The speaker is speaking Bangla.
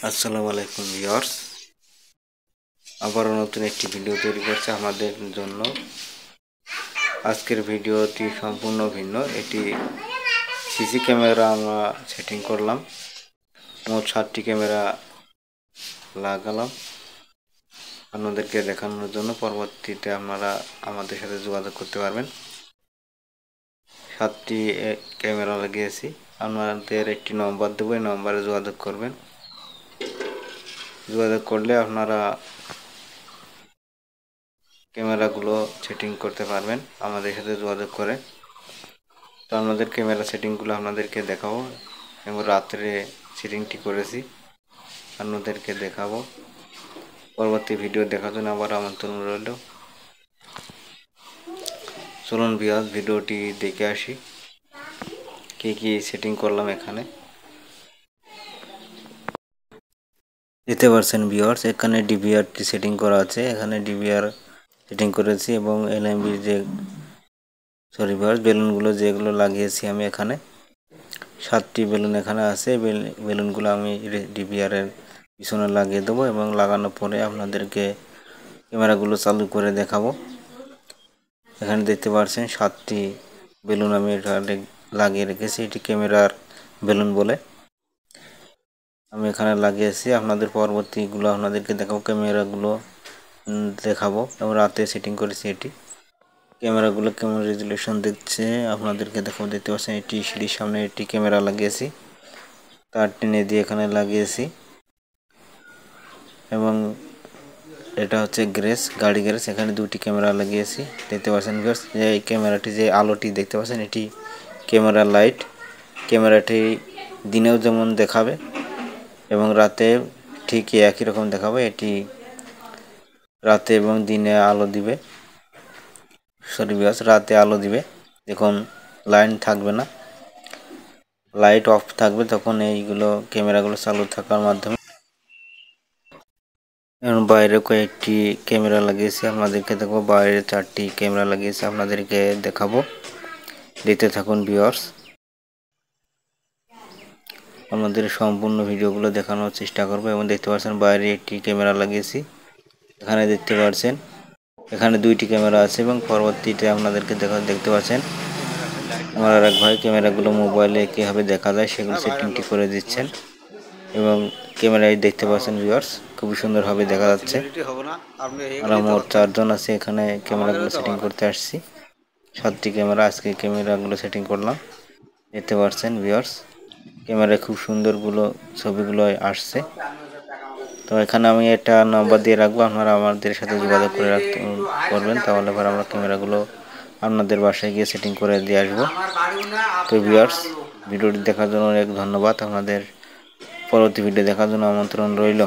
আসসালামু আলাইকুম ভিউয়ার্স, আবারও নতুন একটি ভিডিও তৈরি করছে আমাদের জন্য। আজকের ভিডিওটি সম্পূর্ণ ভিন্ন। এটি সিসি ক্যামেরা আমরা সেটিং করলাম, মোট 7টি ক্যামেরা লাগালাম আপনাদেরকে দেখানোর জন্য। পরবর্তীতে আপনারা আমাদের সাথে যোগাযোগ করতে পারবেন। 7টি ক্যামেরা লাগিয়েছি, আপনাদের একটি নম্বর দেবো, এই নম্বরে যোগাযোগ করবেন। যোগাযোগ করলে আপনারা ক্যামেরাগুলো সেটিং করতে পারবেন আমাদের সাথে যোগাযোগ করে। তো আমাদের ক্যামেরা সেটিংগুলো আপনাদেরকে দেখাবো এবং রাত্রে সেটিংটি করেছি আপনাদেরকে দেখাবো। পরবর্তী ভিডিও দেখার জন্য আবার আমন্ত্রণ রইল। চলুন ভিউয়ার্স, ভিডিওটি দেখে আসি কি সেটিং করলাম। এখানে দেখতে পাচ্ছেন ভিউয়ার্স, এখানে ডিভিআরটি সেটিং করা আছে। এখানে ডিভিআর সেটিং করেছি এবং এলএমবি ভিউয়ার্স বেলুনগুলো যেগুলো লাগিয়েছি আমি এখানে 7টি বেলুন এখানে আছে। বেলুনগুলো আমি ডিভিআর এর পিছনে লাগিয়ে দেবো এবং লাগানোর পরে আপনাদেরকে ক্যামেরাগুলো চালু করে দেখাবো। এখানে দেখতে পাচ্ছেন 7টি বেলুন আমি এখানে লাগিয়ে রেখেছি। এটি ক্যামেরার বেলুন বলে আমি এখানে লাগিয়েছি। আপনাদের পরবর্তীগুলো আপনাদেরকে দেখাবো, ক্যামেরাগুলো দেখাবো এবং রাতে সেটিং করেছি। এটি ক্যামেরাগুলো কেমন রেজুলেশন দিচ্ছে আপনাদেরকে দেখাবো। দেখতে পাচ্ছেন এটি সিঁড়ির সামনে একটি ক্যামেরা লাগিয়েছি, তার টেনে দিয়ে এখানে লাগিয়েছি এবং এটা হচ্ছে গাড়ি গ্যারেজ। এখানে 2টি ক্যামেরা লাগিয়েছি। দেখতে পাচ্ছেন ভিউয়ার্স, এই ক্যামেরাটি যে আলোটি দেখতে পাচ্ছেন এটি ক্যামেরা লাইট। ক্যামেরাটি দিনেও যেমন দেখাবে এবং রাতে ঠিক একই রকম দেখাবে। এটি রাতে এবং দিনে আলো দিবে, রাতে আলো দিবে। যখন লাইন থাকবে না, লাইট অফ থাকবে, তখন এইগুলো ক্যামেরাগুলো চালু থাকার মাধ্যমে। এখন বাইরে কয়েকটি ক্যামেরা লাগিয়েছি, আপনাদেরকে দেখবো। বাইরে 4টি ক্যামেরা লাগিয়েছি, আপনাদেরকে দেখাবো। দেখতে থাকুন ভিউয়ার্স, আমাদের সম্পূর্ণ ভিডিওগুলো দেখানোর চেষ্টা করবো। এবং দেখতে পাচ্ছেন বাইরে একটি ক্যামেরা লাগিয়েছি। এখানে দেখতে পাচ্ছেন এখানে 2টি ক্যামেরা আছে এবং পরবর্তীতে আপনাদেরকে দেখতে পাচ্ছেন আমার আর এক ভাই ক্যামেরাগুলো মোবাইলে কীভাবে দেখা যায় সেগুলো সেটিংটি করে দিচ্ছেন। এবং ক্যামেরায় দেখতে পাচ্ছেন ভিউয়ার্স, খুবই সুন্দরভাবে দেখা যাচ্ছে। আমরা মোট 4 জন আছে এখানে ক্যামেরাগুলো সেটিং করতে আসছি। 7টি ক্যামেরা, আজকে ক্যামেরাগুলো সেটিং করলাম। দেখতে পাচ্ছেন ভিউয়ার্স, ক্যামেরায় খুব সুন্দরগুলো ছবিগুলো আসছে। তো এখানে আমি একটা নাম্বার দিয়ে রাখবো, আপনারা আমাদের সাথে যোগাযোগ করে করবেন, তাহলে পরে আমরা ক্যামেরাগুলো আপনাদের বাসায় গিয়ে সেটিং করে দিয়ে আসবো। তো ভিউয়ার্স, ভিডিওটি দেখার জন্য অনেক ধন্যবাদ। আপনাদের পরবর্তী ভিডিও দেখার জন্য আমন্ত্রণ রইল।